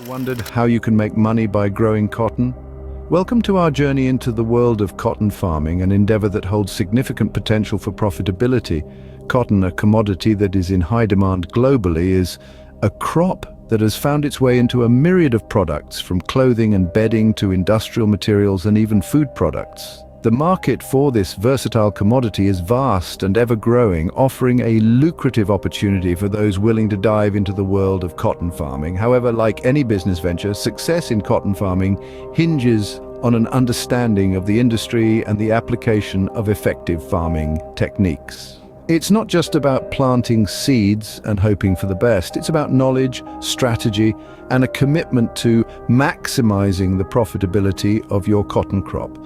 Wondered how you can make money by growing cotton? Welcome to our journey into the world of cotton farming, an endeavor that holds significant potential for profitability. Cotton, a commodity that is in high demand globally, is a crop that has found its way into a myriad of products, from clothing and bedding to industrial materials and even food products. The market for this versatile commodity is vast and ever-growing, offering a lucrative opportunity for those willing to dive into the world of cotton farming. However, like any business venture, success in cotton farming hinges on an understanding of the industry and the application of effective farming techniques. It's not just about planting seeds and hoping for the best. It's about knowledge, strategy, and a commitment to maximizing the profitability of your cotton crop.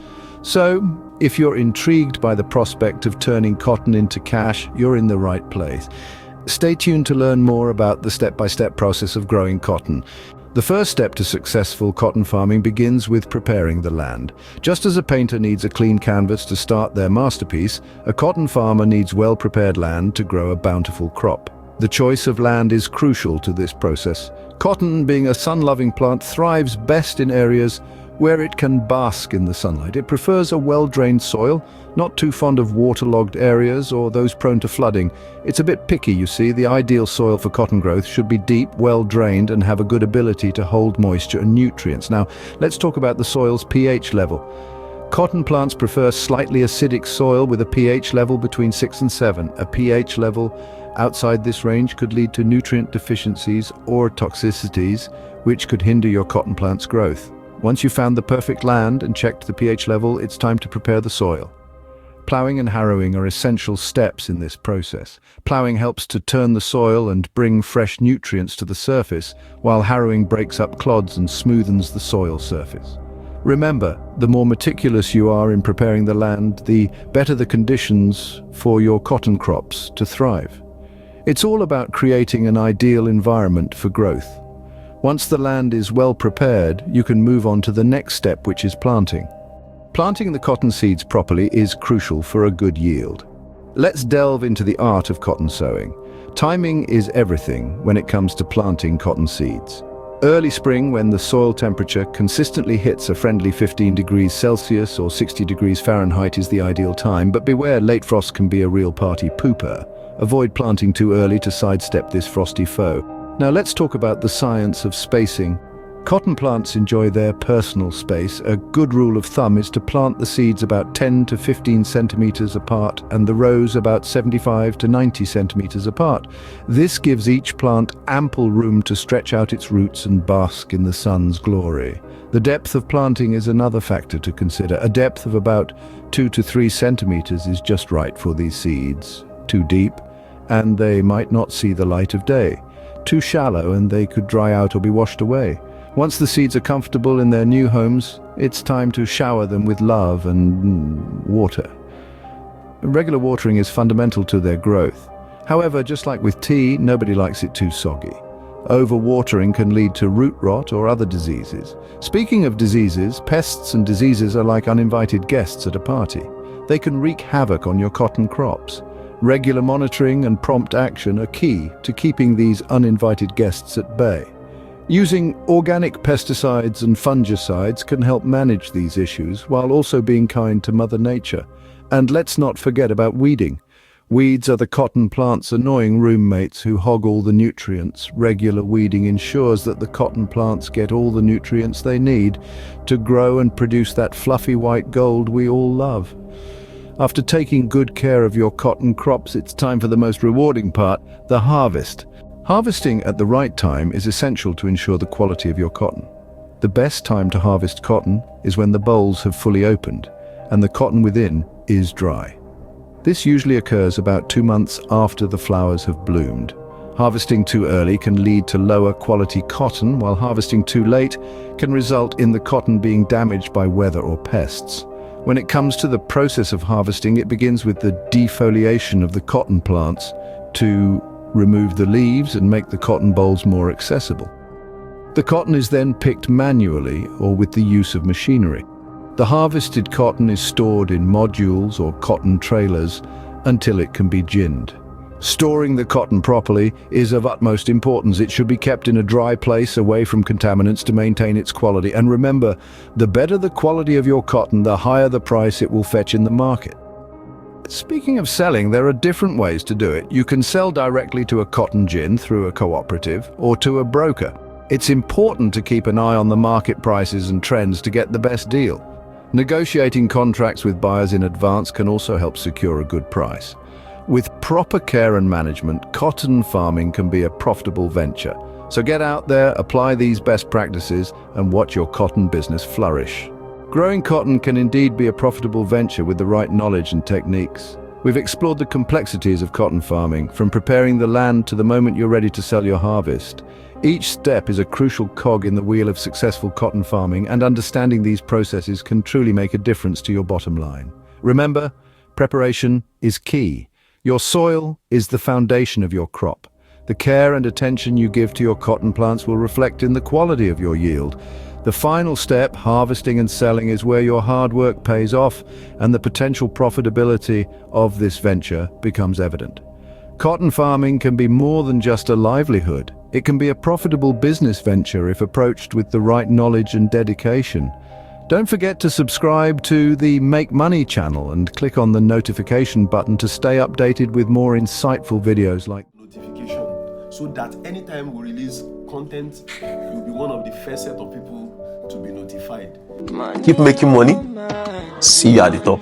So, if you're intrigued by the prospect of turning cotton into cash, you're in the right place. Stay tuned to learn more about the step-by-step process of growing cotton. The first step to successful cotton farming begins with preparing the land. Just as a painter needs a clean canvas to start their masterpiece, a cotton farmer needs well-prepared land to grow a bountiful crop. The choice of land is crucial to this process. Cotton, being a sun-loving plant, thrives best in areas where it can bask in the sunlight. It prefers a well-drained soil, not too fond of waterlogged areas or those prone to flooding. It's a bit picky, you see. The ideal soil for cotton growth should be deep, well-drained, and have a good ability to hold moisture and nutrients. Now, let's talk about the soil's pH level. Cotton plants prefer slightly acidic soil with a pH level between 6 and 7. A pH level outside this range could lead to nutrient deficiencies or toxicities, which could hinder your cotton plant's growth. Once you've found the perfect land and checked the pH level, it's time to prepare the soil. Plowing and harrowing are essential steps in this process. Plowing helps to turn the soil and bring fresh nutrients to the surface, while harrowing breaks up clods and smoothens the soil surface. Remember, the more meticulous you are in preparing the land, the better the conditions for your cotton crops to thrive. It's all about creating an ideal environment for growth. Once the land is well prepared, you can move on to the next step, which is planting. Planting the cotton seeds properly is crucial for a good yield. Let's delve into the art of cotton sowing. Timing is everything when it comes to planting cotton seeds. Early spring, when the soil temperature consistently hits a friendly 15 degrees Celsius or 60 degrees Fahrenheit, is the ideal time, but beware, late frost can be a real party pooper. Avoid planting too early to sidestep this frosty foe. Now let's talk about the science of spacing. Cotton plants enjoy their personal space. A good rule of thumb is to plant the seeds about 10 to 15 centimeters apart and the rows about 75 to 90 centimeters apart. This gives each plant ample room to stretch out its roots and bask in the sun's glory. The depth of planting is another factor to consider. A depth of about 2 to 3 centimeters is just right for these seeds. Too deep, and they might not see the light of day. Too shallow, and they could dry out or be washed away. Once the seeds are comfortable in their new homes, it's time to shower them with love and water. Regular watering is fundamental to their growth. However, just like with tea, nobody likes it too soggy. Overwatering can lead to root rot or other diseases. Speaking of diseases, pests and diseases are like uninvited guests at a party. They can wreak havoc on your cotton crops. Regular monitoring and prompt action are key to keeping these uninvited guests at bay. Using organic pesticides and fungicides can help manage these issues while also being kind to Mother Nature. And let's not forget about weeding. Weeds are the cotton plant's annoying roommates who hog all the nutrients. Regular weeding ensures that the cotton plants get all the nutrients they need to grow and produce that fluffy white gold we all love. After taking good care of your cotton crops, it's time for the most rewarding part, the harvest. Harvesting at the right time is essential to ensure the quality of your cotton. The best time to harvest cotton is when the bolls have fully opened and the cotton within is dry. This usually occurs about 2 months after the flowers have bloomed. Harvesting too early can lead to lower quality cotton, while harvesting too late can result in the cotton being damaged by weather or pests. When it comes to the process of harvesting, it begins with the defoliation of the cotton plants to remove the leaves and make the cotton bolls more accessible. The cotton is then picked manually or with the use of machinery. The harvested cotton is stored in modules or cotton trailers until it can be ginned. Storing the cotton properly is of utmost importance. It should be kept in a dry place away from contaminants to maintain its quality. And remember, the better the quality of your cotton, the higher the price it will fetch in the market. Speaking of selling, there are different ways to do it. You can sell directly to a cotton gin through a cooperative or to a broker. It's important to keep an eye on the market prices and trends to get the best deal. Negotiating contracts with buyers in advance can also help secure a good price. With proper care and management, cotton farming can be a profitable venture. So get out there, apply these best practices, and watch your cotton business flourish. Growing cotton can indeed be a profitable venture with the right knowledge and techniques. We've explored the complexities of cotton farming, from preparing the land to the moment you're ready to sell your harvest. Each step is a crucial cog in the wheel of successful cotton farming, and understanding these processes can truly make a difference to your bottom line. Remember, preparation is key. Your soil is the foundation of your crop. The care and attention you give to your cotton plants will reflect in the quality of your yield. The final step, harvesting and selling, is where your hard work pays off and the potential profitability of this venture becomes evident. Cotton farming can be more than just a livelihood. It can be a profitable business venture if approached with the right knowledge and dedication. Don't forget to subscribe to the Make Money channel and click on the notification button to stay updated with more insightful videos like notification, so that anytime we release content, you'll be one of the first set of people to be notified. Keep making money. See you at the top.